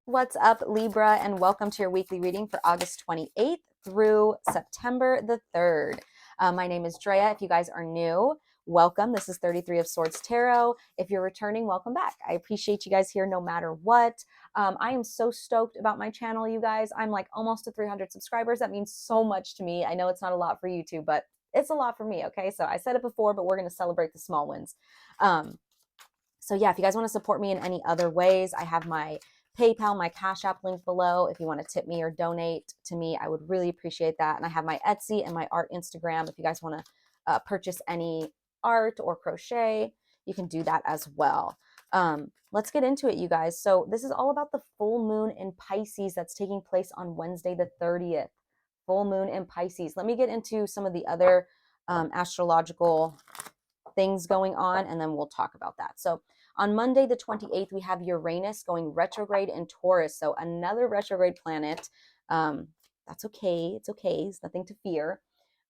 What's up, Libra, and welcome to your weekly reading for August 28th through September the 3rd. My name is Drea. If you guys are new, welcome. This is 33 of Swords Tarot. If you're returning, welcome back. I appreciate you guys here no matter what. I am so stoked about my channel, you guys. I'm like almost to 300 subscribers. That means so much to me. I know it's not a lot for YouTube, but it's a lot for me, okay? So I said it before, but we're going to celebrate the small wins. So yeah, if you guys want to support me in any other ways, I have my PayPal, my Cash App link below. If you want to tip me or donate to me, I would really appreciate that. And I have my Etsy and my art Instagram. If you guys want to purchase any art or crochet, you can do that as well. Let's get into it, you guys. So this is all about the full moon in Pisces that's taking place on Wednesday the 30th. Full moon in Pisces. Let me get into some of the other astrological things going on, and then we'll talk about that. So on Monday, the 28th, we have Uranus going retrograde in Taurus. So another retrograde planet. That's okay. It's okay. It's nothing to fear.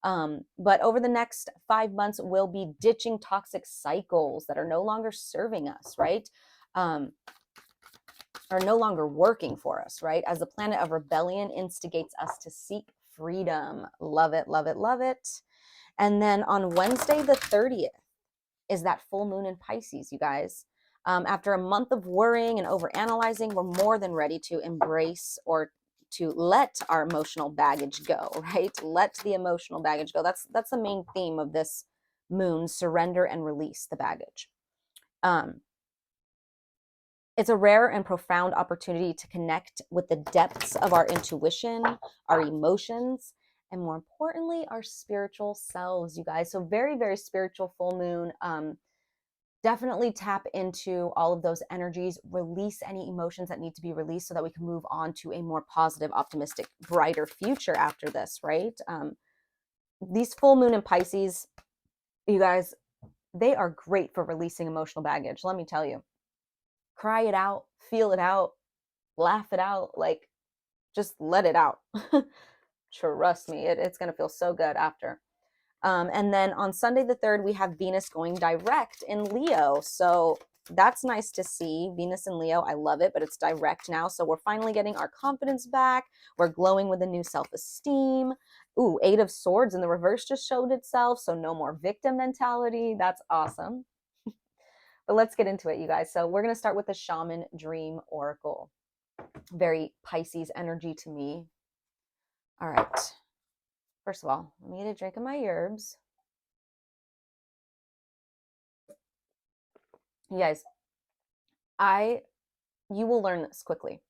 But over the next 5 months, we'll be ditching toxic cycles that are no longer serving us, right? Are no longer working for us, right? As the planet of rebellion instigates us to seek freedom. Love it, love it, love it. And then on Wednesday, the 30th, is that full moon in Pisces, you guys. After a month of worrying and overanalyzing, we're more than ready to embrace or to let our emotional baggage go, right? Let the emotional baggage go. That's the main theme of this moon: surrender and release the baggage. It's a rare and profound opportunity to connect with the depths of our intuition, our emotions, and more importantly, our spiritual selves, you guys. So very, very spiritual full moon. Definitely tap into all of those energies, release any emotions that need to be released so that we can move on to a more positive, optimistic, brighter future after this, right? These full moon in Pisces, you guys, they are great for releasing emotional baggage. Let me tell you, cry it out, feel it out, laugh it out, like just let it out. Trust me, it's going to feel so good after. And then on Sunday the 3rd, we have Venus going direct in Leo. So that's nice to see. Venus in Leo, I love it, but it's direct now. So we're finally getting our confidence back. We're glowing with a new self-esteem. Ooh, 8 of Swords in the reverse just showed itself. So no more victim mentality. That's awesome. But let's get into it, you guys. So we're going to start with the Shaman Dream Oracle. Very Pisces energy to me. All right. First of all, let me get a drink of my herbs. You guys, you will learn this quickly.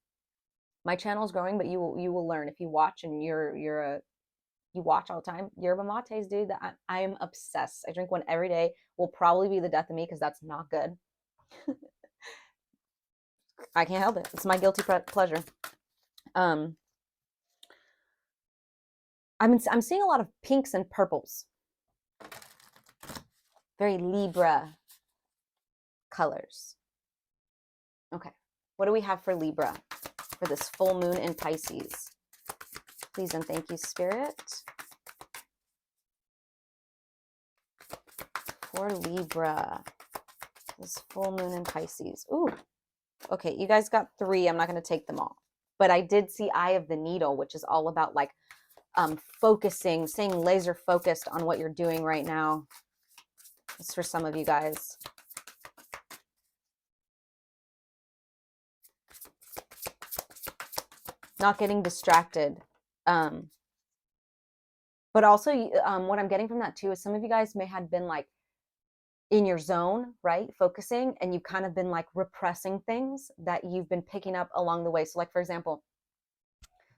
My channel is growing, but you will learn if you watch and you watch all the time. Yerba mates, dude. I am obsessed. I drink one every day. Will probably be the death of me because that's not good. I can't help it. It's my guilty pleasure. I'm seeing a lot of pinks and purples. Very Libra colors. Okay, what do we have for Libra for this full moon in Pisces? Please and thank you, Spirit. For Libra, this full moon in Pisces. Ooh, okay, you guys got 3. I'm not going to take them all. But I did see Eye of the Needle, which is all about like focusing, staying laser focused on what you're doing right now. It's for some of you guys. Not getting distracted. But also what I'm getting from that too is some of you guys may have been like in your zone, right? Focusing, and you've kind of been like repressing things that you've been picking up along the way. So like, for example,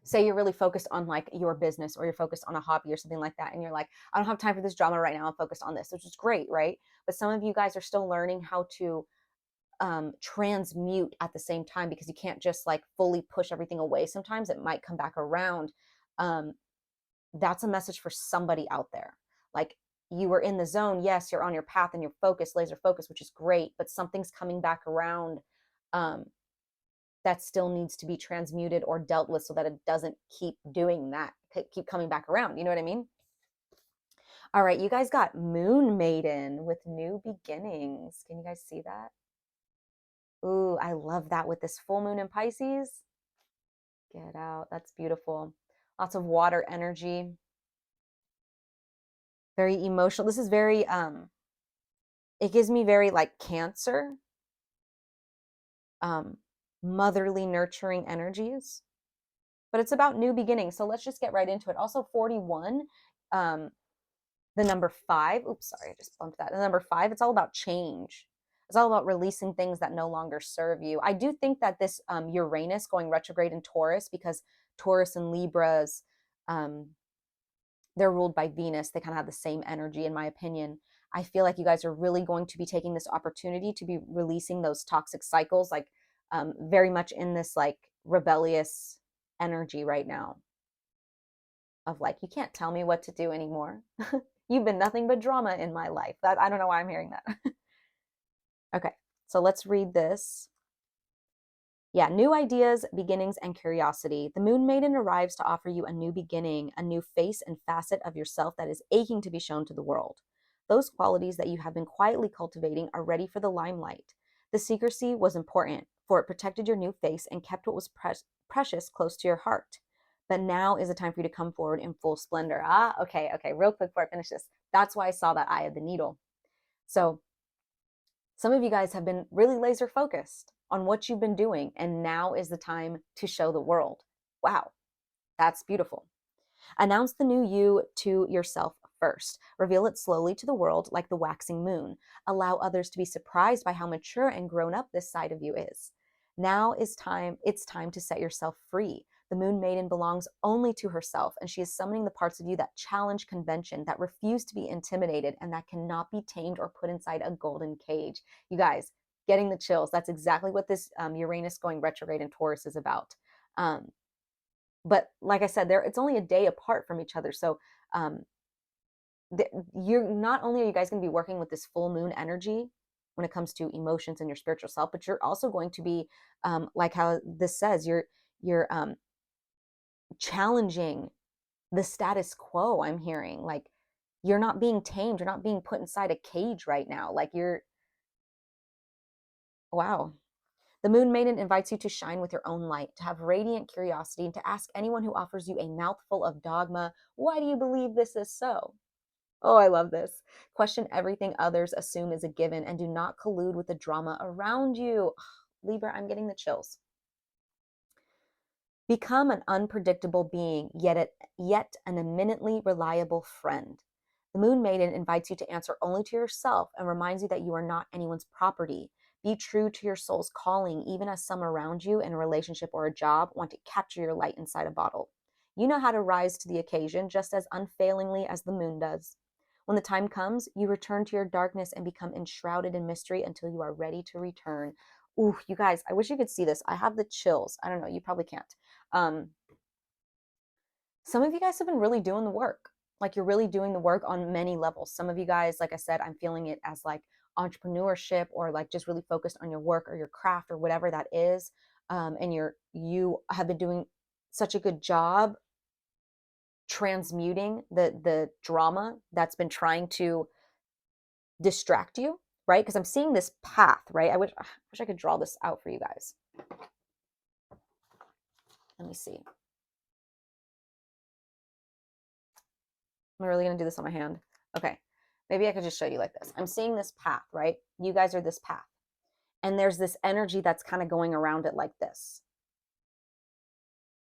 say you're really focused on like your business or you're focused on a hobby or something like that. And you're like, I don't have time for this drama right now. I'm focused on this, which is great, right? But some of you guys are still learning how to transmute at the same time, because you can't just like fully push everything away. Sometimes it might come back around. That's a message for somebody out there. Like, you were in the zone. Yes, you're on your path and you're focused, laser focused, which is great, but something's coming back around that still needs to be transmuted or dealt with so that it doesn't keep doing that, keep coming back around. You know what I mean? All right, you guys got Moon Maiden with new beginnings. Can you guys see that? Ooh, I love that with this full moon in Pisces. Get out. That's beautiful. Lots of water energy. Very emotional. This is very it gives me very like Cancer, um motherly nurturing energies. But it's about new beginnings. So let's just get right into it. Also 41, um the number 5, oops, sorry, I just bumped that. The number 5, it's all about change. It's all about releasing things that no longer serve you. I do think that this Uranus going retrograde in Taurus, because Taurus and Libras, um, they're ruled by Venus. They kind of have the same energy, in my opinion. I feel like you guys are really going to be taking this opportunity to be releasing those toxic cycles, like very much in this like rebellious energy right now of like, you can't tell me what to do anymore. You've been nothing but drama in my life. That I don't know why I'm hearing that. Okay, so let's read this. Yeah, new ideas, beginnings, and curiosity. The Moon Maiden arrives to offer you a new beginning, a new face and facet of yourself that is aching to be shown to the world. Those qualities that you have been quietly cultivating are ready for the limelight. The secrecy was important, for it protected your new face and kept what was precious close to your heart. But now is the time for you to come forward in full splendor. Okay, real quick before I finish this. That's why I saw that eye of the needle. So some of you guys have been really laser focused on what you've been doing, and now is the time to show the world. Wow, that's beautiful. Announce the new you to yourself first. Reveal it slowly to the world like the waxing moon. Allow others to be surprised by how mature and grown up this side of you is. Now is time, it's time to set yourself free. The Moon Maiden belongs only to herself, and she is summoning the parts of you that challenge convention, that refuse to be intimidated, and that cannot be tamed or put inside a golden cage. You guys, getting the chills. That's exactly what this Uranus going retrograde in Taurus is about. But like I said, it's only a day apart from each other. So um, you're not only are you guys going to be working with this full moon energy when it comes to emotions and your spiritual self, but you're also going to be like how this says, you're challenging the status quo. I'm hearing like you're not being tamed, you're not being put inside a cage right now. Like wow. The Moon Maiden invites you to shine with your own light, to have radiant curiosity, and to ask anyone who offers you a mouthful of dogma, why do you believe this is so? Oh, I love this. Question everything others assume is a given, and do not collude with the drama around you. Libra, I'm getting the chills. Become an unpredictable being, yet an eminently reliable friend. The Moon Maiden invites you to answer only to yourself and reminds you that you are not anyone's property. Be true to your soul's calling, even as some around you in a relationship or a job want to capture your light inside a bottle. You know how to rise to the occasion just as unfailingly as the moon does. When the time comes, you return to your darkness and become enshrouded in mystery until you are ready to return. Ooh, you guys, I wish you could see this. I have the chills. I don't know, you probably can't. Um, some of you guys have been really doing the work. Like you're really doing the work on many levels. Some of you guys, like I said, I'm feeling it as like entrepreneurship or like just really focused on your work or your craft or whatever that is. And you have been doing such a good job transmuting the drama that's been trying to distract you, right? Because I'm seeing this path, right? I wish I could draw this out for you guys. Let me see. I'm really going to do this on my hand. Okay. Maybe I could just show you like this. I'm seeing this path, right? You guys are this path. And there's this energy that's kind of going around it like this.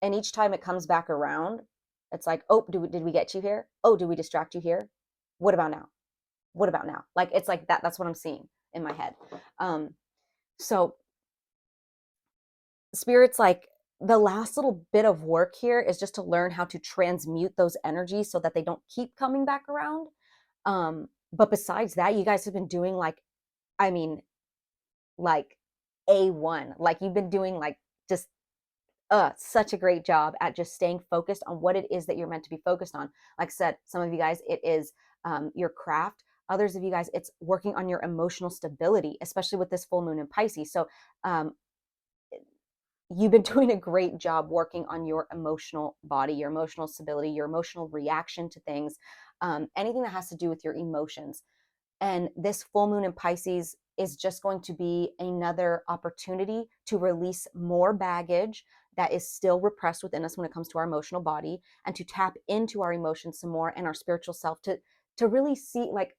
And each time it comes back around, it's like, oh, did we get you here? Oh, did we distract you here? What about now? What about now? Like, it's like that. That's what I'm seeing in my head. So Spirit's like, the last little bit of work here is just to learn how to transmute those energies so that they don't keep coming back around. But besides that, you guys have been doing like, I mean, like A1. Like you've been doing like just such a great job at just staying focused on what it is that you're meant to be focused on. Like I said, some of you guys, it is your craft. Others of you guys, it's working on your emotional stability, especially with this full moon in Pisces. So you've been doing a great job working on your emotional body, your emotional stability, your emotional reaction to things, anything that has to do with your emotions. And this full moon in Pisces is just going to be another opportunity to release more baggage, that is still repressed within us when it comes to our emotional body, and to tap into our emotions some more and our spiritual self to really see like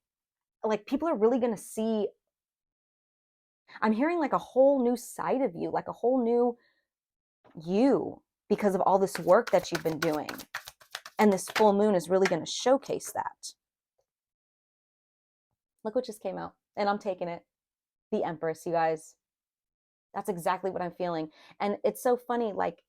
people are really going to see. I'm hearing like a whole new side of you, like a whole new you, because of all this work that you've been doing. And this full moon is really going to showcase that. Look what just came out, and I'm taking it. The Empress, you guys. That's exactly what I'm feeling. And it's so funny, like,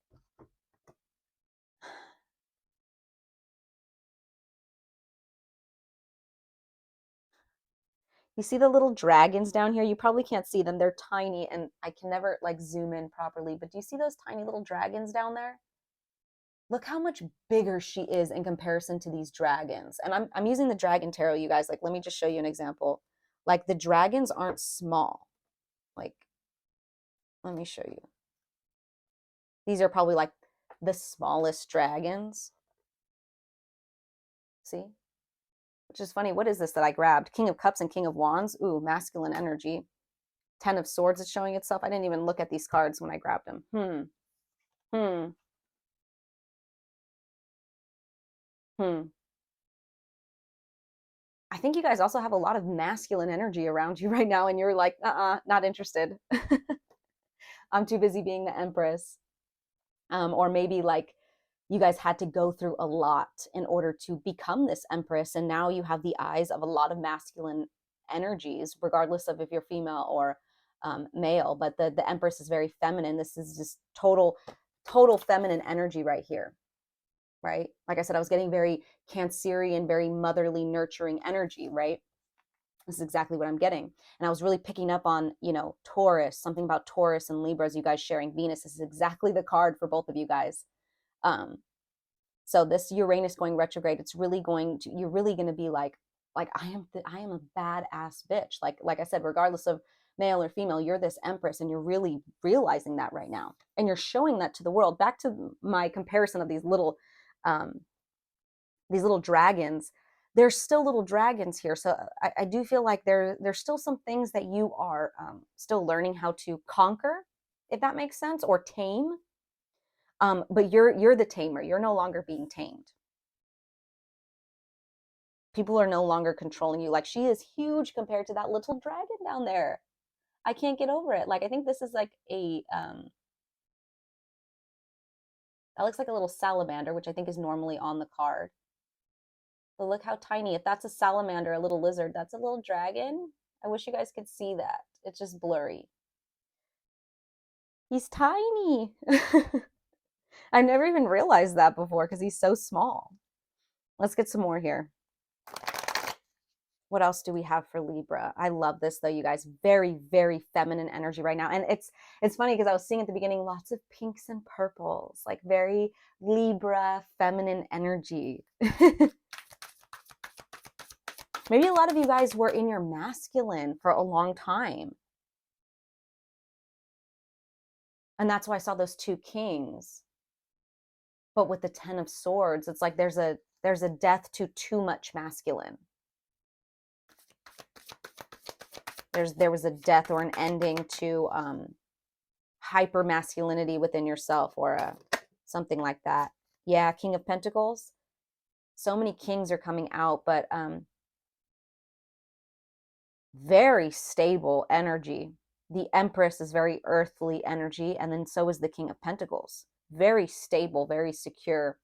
you see the little dragons down here? You probably can't see them. They're tiny, and I can never like zoom in properly. But do you see those tiny little dragons down there? Look how much bigger she is in comparison to these dragons. And I'm using the dragon tarot, you guys. Like, let me just show you an example. Like, the dragons aren't small. Like, let me show you. These are probably like the smallest dragons. See? Which is funny. What is this that I grabbed? King of Cups and King of Wands. Ooh, masculine energy. Ten of Swords is showing itself. I didn't even look at these cards when I grabbed them. Hmm. I think you guys also have a lot of masculine energy around you right now, and you're like, not interested. I'm too busy being the Empress. Or maybe like you guys had to go through a lot in order to become this Empress, and now you have the eyes of a lot of masculine energies, regardless of if you're female or male. But the Empress is very feminine. This is just total feminine energy right here. Right? Like I said, I was getting very Cancerian, very motherly, nurturing energy, right? This is exactly what I'm getting. And I was really picking up on, Taurus, something about Taurus and Libras, you guys sharing Venus. This is exactly the card for both of you guys. So this Uranus going retrograde, you're really going to be like I am a badass bitch. Like I said, regardless of male or female, you're this Empress, and you're really realizing that right now. And you're showing that to the world. Back to my comparison of um, these little dragons. There's still little dragons here, so I do feel like there's still some things that you are still learning how to conquer, if that makes sense, or tame. But you're the tamer. You're no longer being tamed. People are no longer controlling you. Like, she is huge compared to that little dragon down there. I can't get over it. Like, I think this is like that looks like a little salamander, which I think is normally on the card. But look how tiny. If that's a salamander, a little lizard, that's a little dragon. I wish you guys could see that. It's just blurry. He's tiny. I never even realized that before because he's so small. Let's get some more here. What else do we have for Libra? I love this though, you guys. Very, very feminine energy right now. And it's funny because I was seeing at the beginning lots of pinks and purples, like very Libra feminine energy. Maybe a lot of you guys were in your masculine for a long time. And that's why I saw those two kings. But with the 10 of Swords, it's like there's a death to too much masculine. There was a death or an ending to hyper masculinity within yourself, or something like that. Yeah, King of Pentacles. So many kings are coming out, but very stable energy. The Empress is very earthly energy, and then so is the King of Pentacles. Very stable, very secure.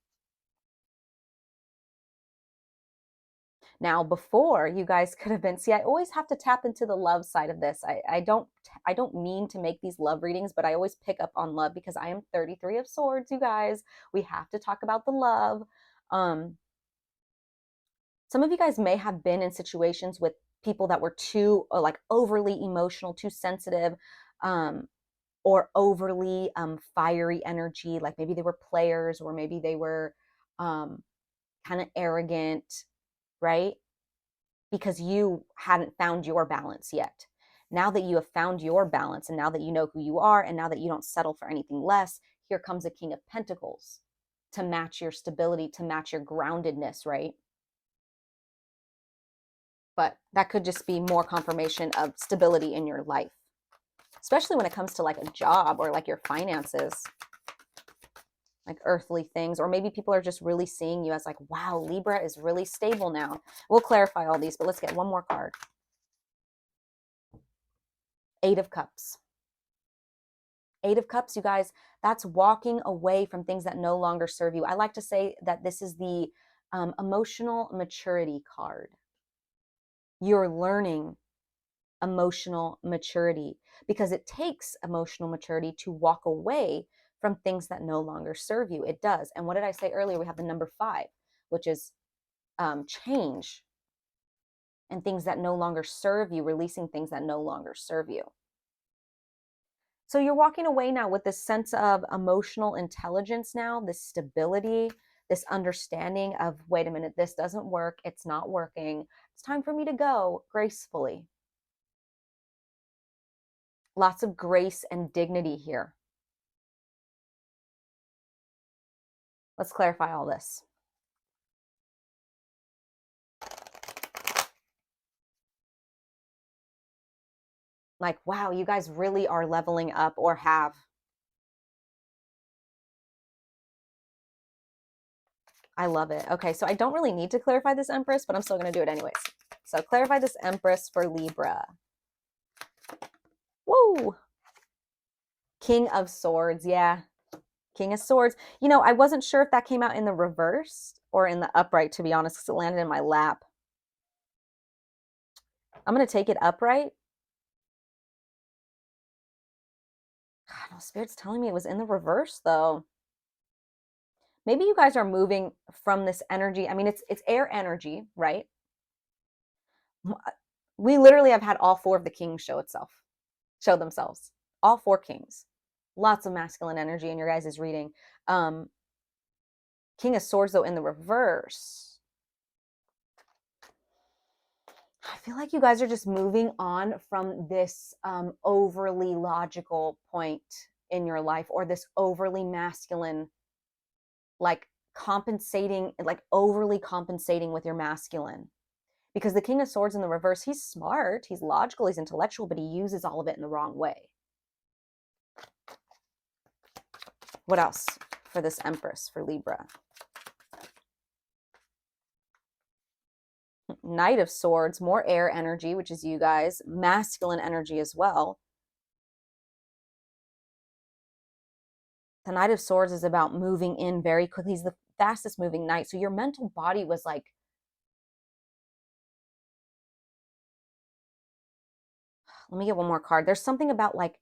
Now, before, you guys could have been, see, I always have to tap into the love side of this. I don't mean to make these love readings, but I always pick up on love because I am 33 of Swords, you guys. We have to talk about the love. Some of you guys may have been in situations with people that were too like overly emotional, too sensitive, or overly fiery energy. Like maybe they were players, or maybe they were kind of arrogant, right? Because you hadn't found your balance yet. Now that you have found your balance, and now that you know who you are, and now that you don't settle for anything less, here comes a King of Pentacles to match your stability, to match your groundedness, right? But that could just be more confirmation of stability in your life, especially when it comes to like a job or like your finances. like earthly things, or maybe people are just really seeing you as like, wow, Libra is really stable now. We'll clarify all these, but let's get one more card. Eight of Cups. Eight of Cups, you guys, that's walking away from things that no longer serve you. I like to say that this is the emotional maturity card. You're learning emotional maturity because it takes emotional maturity to walk away from things that no longer serve you. It does. And what did I say earlier? We have the number 5, which is change and things that no longer serve you, releasing things that no longer serve you. So you're walking away now with this sense of emotional intelligence now, this stability, this understanding of, wait a minute, this doesn't work. It's not working. It's time for me to go gracefully. Lots of grace and dignity here. Let's clarify all this. Like, wow, you guys really are leveling up or have. I love it. Okay, so I don't really need to clarify this Empress, but I'm still going to do it anyways. So clarify this Empress for Libra. Whoa. King of Swords. Yeah. King of Swords. You know, I wasn't sure if that came out in the reverse or in the upright, to be honest, because it landed in my lap. I'm going to take it upright. God, no, Spirit's telling me it was in the reverse, though. Maybe you guys are moving from this energy. I mean, it's air energy, right? We literally have had all 4 of the kings show themselves. All 4 kings. Lots of masculine energy in your guys' reading. King of Swords, though, in the reverse. I feel like you guys are just moving on from this overly logical point in your life, or this overly masculine, like compensating, like overly compensating with your masculine. Because the King of Swords in the reverse, he's smart, he's logical, he's intellectual, but he uses all of it in the wrong way. What else for this Empress, for Libra? Knight of Swords, more air energy, which is you guys, masculine energy as well. The Knight of Swords is about moving in very quickly. He's the fastest moving knight. So your mental body was like, let me get one more card. There's something about like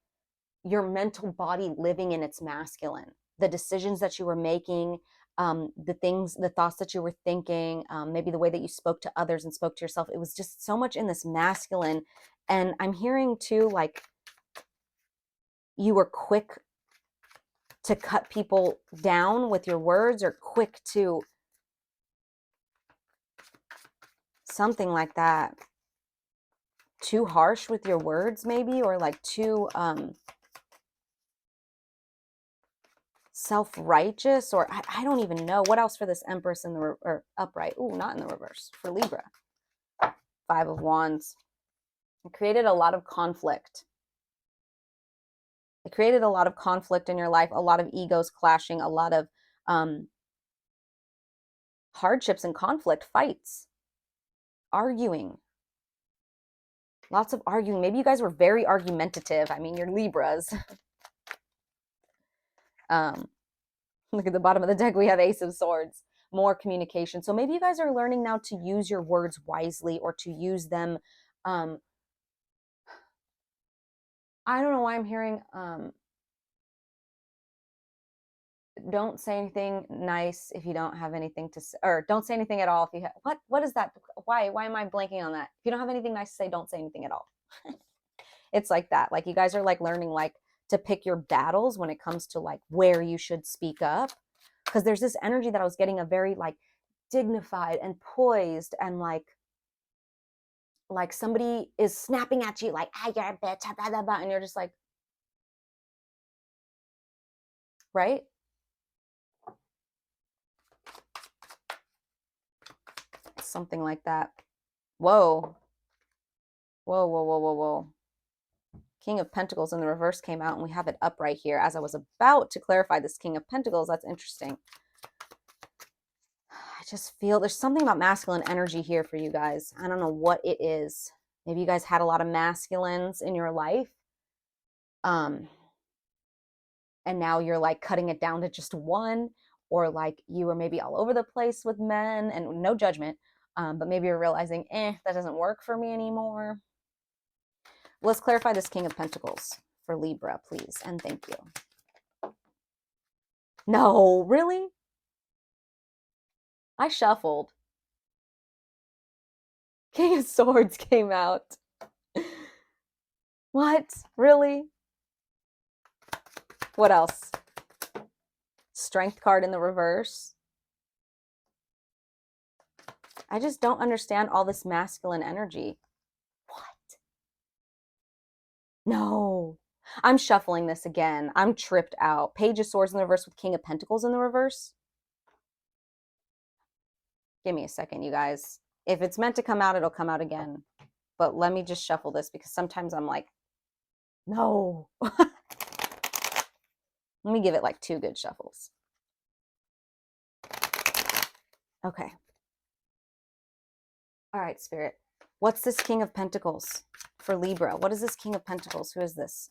your mental body living in its masculine. The decisions that you were making, the thoughts that you were thinking, maybe the way that you spoke to others and spoke to yourself. It was just so much in this masculine. And I'm hearing too, like, you were quick to cut people down with your words, or quick to something like that. Too harsh with your words, maybe, or like too self-righteous, or I don't even know. What else for this Empress in the or upright? Ooh, not in the reverse, for Libra. 5 of Wands. It created a lot of conflict. It created a lot of conflict in your life, a lot of egos clashing, a lot of hardships and conflict, fights, arguing. Lots of arguing. Maybe you guys were very argumentative. I mean, you're Libras. Look at the bottom of the deck. We have Ace of Swords. More communication. So maybe you guys are learning now to use your words wisely, or to use them. I don't know why I'm hearing don't say anything nice if you don't have anything to say, or don't say anything at all if you have, what is that? Why am I blanking on that? If you don't have anything nice to say, don't say anything at all. It's like that. Like you guys are like learning like to pick your battles when it comes to like where you should speak up, because there's this energy that I was getting, a very like dignified and poised, and like somebody is snapping at you like, ah, you're a bitch, blah, blah, blah, and you're just like, right? Something like that. Whoa. Whoa, whoa, whoa, whoa, whoa. King of Pentacles in the reverse came out, and we have it up right here as I was about to clarify this King of Pentacles. That's interesting. I just feel there's something about masculine energy here for you guys. I don't know what it is. Maybe you guys had a lot of masculines in your life. And now you're like cutting it down to just one, or like you were maybe all over the place with men, and no judgment. But maybe you're realizing, that doesn't work for me anymore. Let's clarify this King of Pentacles for Libra, please. And thank you. No, really? I shuffled. King of Swords came out. What? Really? What else? Strength card in the reverse. I just don't understand all this masculine energy. What? No. I'm shuffling this again. I'm tripped out. Page of Swords in the reverse with King of Pentacles in the reverse. Give me a second, you guys. If it's meant to come out, it'll come out again. But let me just shuffle this, because sometimes I'm like, no. Let me give it like 2 good shuffles. Okay. All right, Spirit. What's this King of Pentacles for Libra? What is this King of Pentacles? Who is this?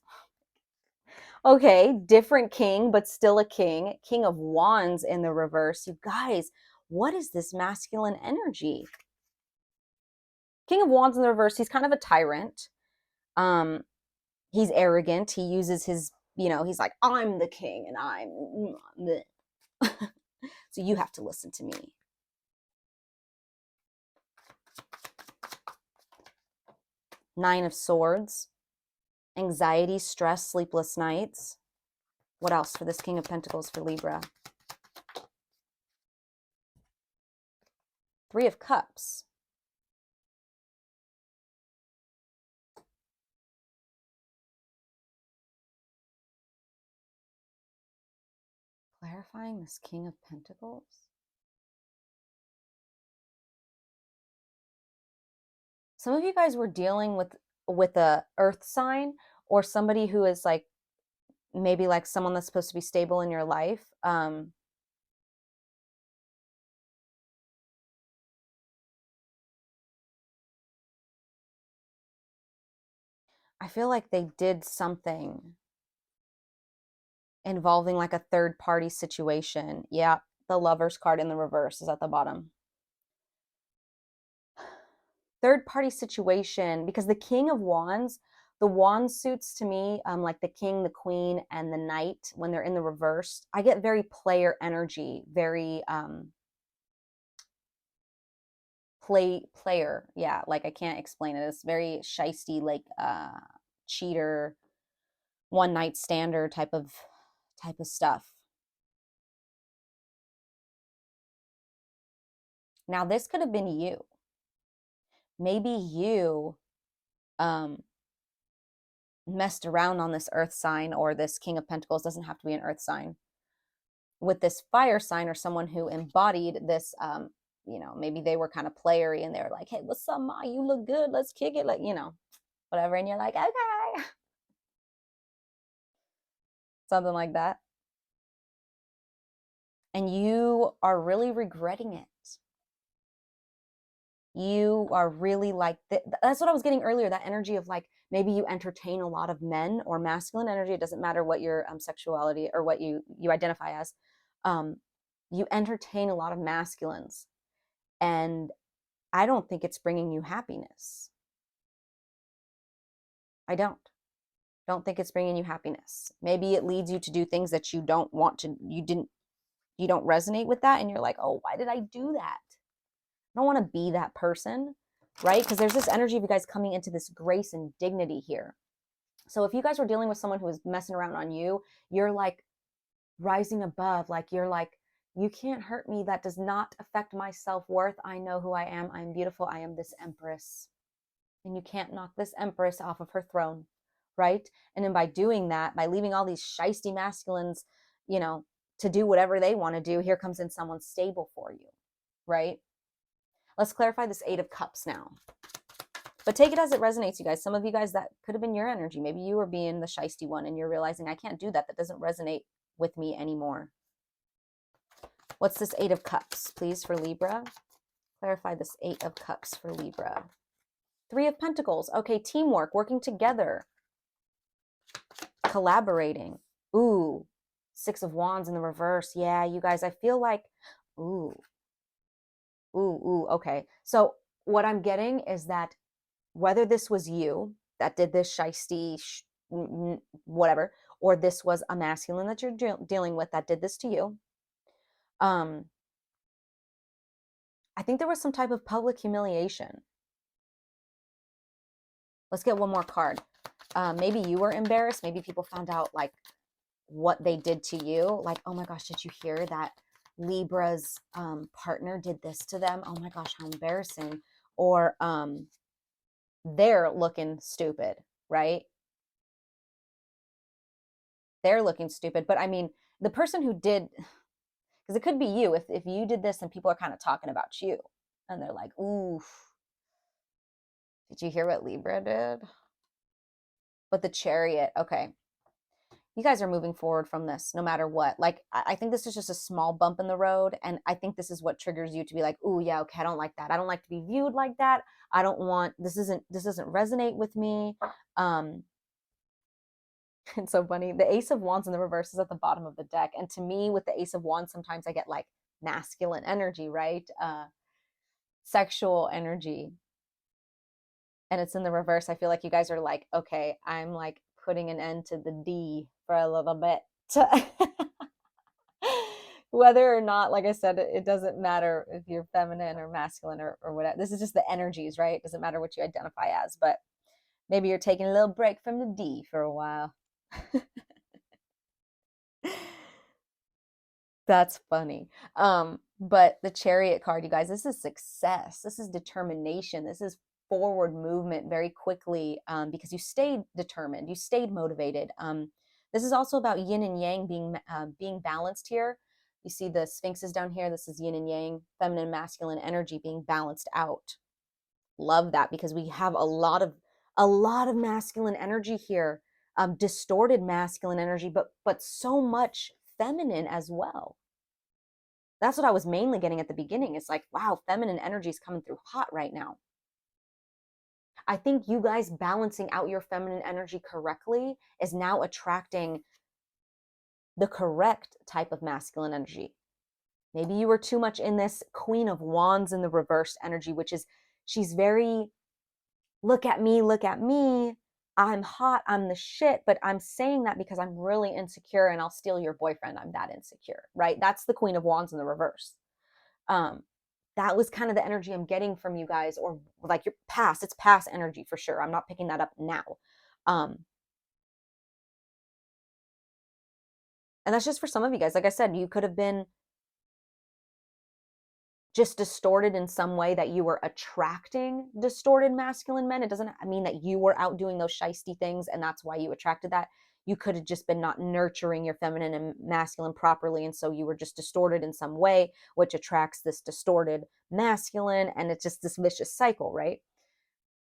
Okay, different king, but still a king. King of Wands in the reverse. You guys, what is this masculine energy? King of Wands in the reverse, he's kind of a tyrant. He's arrogant. He uses his, he's like, I'm the king and I'm the. So you have to listen to me. Nine of Swords. Anxiety, stress, sleepless nights. What else for this King of Pentacles for Libra? 3 of Cups. Clarifying this King of Pentacles. Some of you guys were dealing with a earth sign, or somebody who is like maybe like someone that's supposed to be stable in your life. I feel like they did something involving like a third party situation. Yeah, the Lovers card in the reverse is at the bottom. Third party situation, because the King of Wands, the wand suits to me, like the king, the queen, and the knight, when they're in the reverse, I get very player energy, very player. Yeah, like I can't explain it. It's very shisty, like cheater, one night stander type of stuff. Now this could have been you. Maybe you messed around on this earth sign, or this King of Pentacles doesn't have to be an earth sign, with this fire sign, or someone who embodied this, maybe they were kind of playery and they were like, hey, what's up, Ma? You look good. Let's kick it. Like, whatever. And you're like, okay. Something like that. And you are really regretting it. You are really like, that's what I was getting earlier, that energy of like, maybe you entertain a lot of men, or masculine energy. It doesn't matter what your sexuality or what you identify as. You entertain a lot of masculines, and I don't think it's bringing you happiness. I don't think it's bringing you happiness. Maybe it leads you to do things that you don't want to. You don't resonate with that, and you're like, oh, why did I do that? I don't want to be that person, right? Because there's this energy of you guys coming into this grace and dignity here. So if you guys were dealing with someone who was messing around on you, you're like rising above. Like, you're like, you can't hurt me. That does not affect my self-worth. I know who I am. I'm beautiful. I am this empress. And you can't knock this empress off of her throne, right? And then by doing that, by leaving all these shisty masculines, to do whatever they want to do, here comes in someone stable for you, right? Let's clarify this 8 of Cups now. But take it as it resonates, you guys. Some of you guys, that could have been your energy. Maybe you were being the shisty one and you're realizing, I can't do that. That doesn't resonate with me anymore. What's this Eight of Cups, please, for Libra? Clarify this Eight of Cups for Libra. Three of Pentacles. Okay, teamwork, working together, collaborating. Ooh, Six of Wands in the reverse. Yeah, you guys, I feel like, ooh, okay. So what I'm getting is that whether this was you that did this shisty, whatever, or this was a masculine that you're dealing with that did this to you, I think there was some type of public humiliation. Let's get one more card. Maybe you were embarrassed. Maybe people found out like what they did to you. Like, oh my gosh, did you hear that Libra's partner did this to them? Oh my gosh, how embarrassing. Or they're looking stupid, right? They're looking stupid. But I mean, the person who did, because it could be you. If you did this and people are kind of talking about you and they're like, ooh, did you hear what Libra did? But the Chariot, okay. You guys are moving forward from this no matter what. Like, I think this is just a small bump in the road. And I think this is what triggers you to be like, ooh, yeah, okay, I don't like that. I don't like to be viewed like that. I don't want, this doesn't resonate with me. It's so funny. The Ace of Wands in the reverse is at the bottom of the deck. And to me, with the Ace of Wands, sometimes I get like masculine energy, right? Sexual energy. And it's in the reverse. I feel like you guys are like, okay, I'm like putting an end to the D for a little bit. Whether or not, like I said, it doesn't matter if you're feminine or masculine or whatever. This is just the energies, right? It doesn't matter what you identify as, but maybe you're taking a little break from the D for a while. That's funny. But the Chariot card, you guys, this is success. This is determination. This is forward movement very quickly, because you stayed determined. You stayed motivated. This is also about yin and yang being balanced here. You see the sphinxes down here. This is yin and yang, feminine, masculine energy being balanced out. Love that, because we have a lot of masculine energy here, distorted masculine energy, but so much feminine as well. That's what I was mainly getting at the beginning. It's like, wow, feminine energy is coming through hot right now. I think you guys balancing out your feminine energy correctly is now attracting the correct type of masculine energy. Maybe you were too much in this Queen of Wands in the reverse energy, which is, she's very, look at me, I'm hot, I'm the shit, but I'm saying that because I'm really insecure and I'll steal your boyfriend. I'm that insecure, right? That's the Queen of Wands in the reverse. That was kind of the energy I'm getting from you guys, or like your past. It's past energy for sure. I'm not picking that up now. And that's just for some of you guys. Like I said, you could have been just distorted in some way that you were attracting distorted masculine men. It doesn't mean that you were out doing those shisty things and that's why you attracted that. You could have just been not nurturing your feminine and masculine properly. And so you were just distorted in some way, which attracts this distorted masculine. And it's just this vicious cycle, right?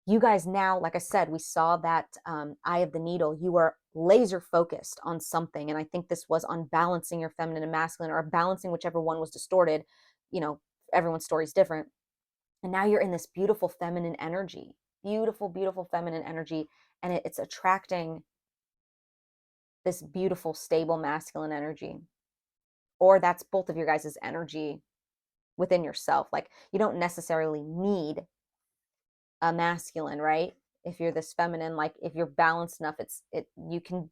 You guys now, like I said, we saw that eye of the needle. You were laser focused on something. And I think this was on balancing your feminine and masculine, or balancing whichever one was distorted. You know, everyone's story is different. And now you're in this beautiful feminine energy, beautiful feminine energy. And it's attracting this beautiful, stable masculine energy. Or that's both of your guys' energy within yourself. Like, you don't necessarily need a masculine, right? If you're this feminine, like if you're balanced enough,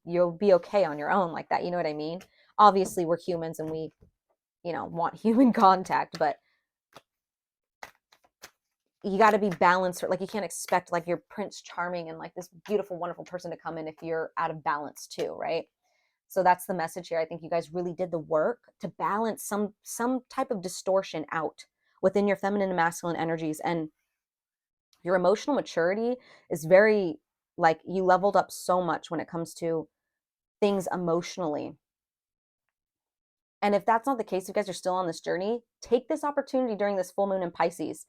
you'll be okay on your own like that. You know what I mean? Obviously we're humans and we, want human contact, but you got to be balanced. Like, you can't expect like your Prince Charming and like this beautiful, wonderful person to come in if you're out of balance too, right? So that's the message here. I think you guys really did the work to balance some type of distortion out within your feminine and masculine energies. And your emotional maturity is very, like, you leveled up so much when it comes to things emotionally. And if that's not the case, if you guys are still on this journey, take this opportunity during this full moon in Pisces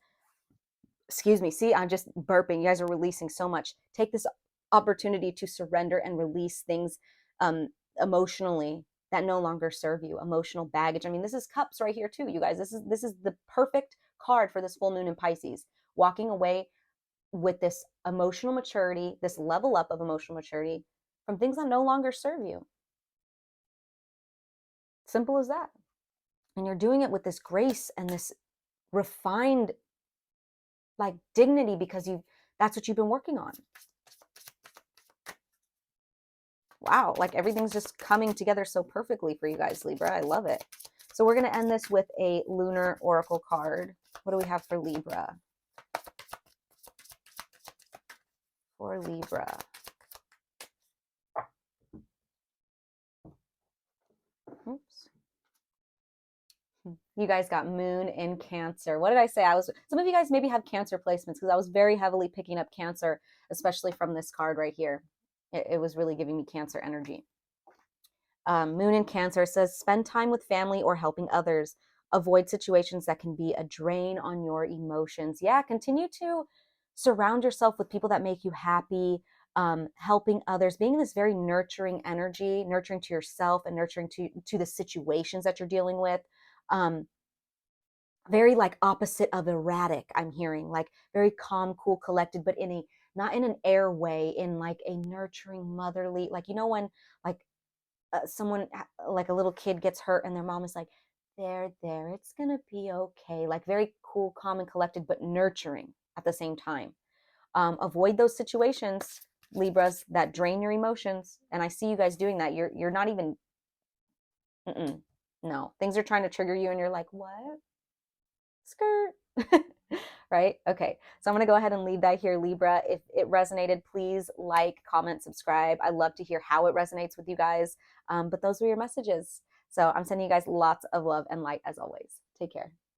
excuse me, see, I'm just burping. You guys are releasing so much. Take this opportunity to surrender and release things um, emotionally that no longer serve you, emotional baggage. I mean, this is cups right here too, you guys. This is the perfect card for this full moon in Pisces. Walking away with this emotional maturity, this level up of emotional maturity from things that no longer serve you. Simple as that. And you're doing it with this grace and this refined like dignity because you that's what you've been working on. Wow, like everything's just coming together so perfectly for you guys, Libra. I love it. So we're going to end this with a lunar oracle card. What do we have for Libra? For Libra. Oops. You guys got moon in Cancer. What did I say? Some of you guys maybe have Cancer placements because I was very heavily picking up Cancer, especially from this card right here. It was really giving me Cancer energy. Moon in Cancer says, spend time with family or helping others. Avoid situations that can be a drain on your emotions. Yeah, continue to surround yourself with people that make you happy, helping others, being in this very nurturing energy, nurturing to yourself and nurturing to the situations that you're dealing with. Very like opposite of erratic, I'm hearing, like very calm, cool, collected, but in a not in an air way, in like a nurturing, motherly, like when like someone like a little kid gets hurt and their mom is like, there, it's gonna be okay. Like very cool, calm, and collected, but nurturing at the same time. Avoid those situations, Libras, that drain your emotions. And I see you guys doing that. You're not even. No, things are trying to trigger you, and you're like, what? Skirt. Right? Okay. So I'm going to go ahead and leave that here, Libra. If it resonated, please like, comment, subscribe. I love to hear how it resonates with you guys. But those were your messages. So I'm sending you guys lots of love and light as always. Take care.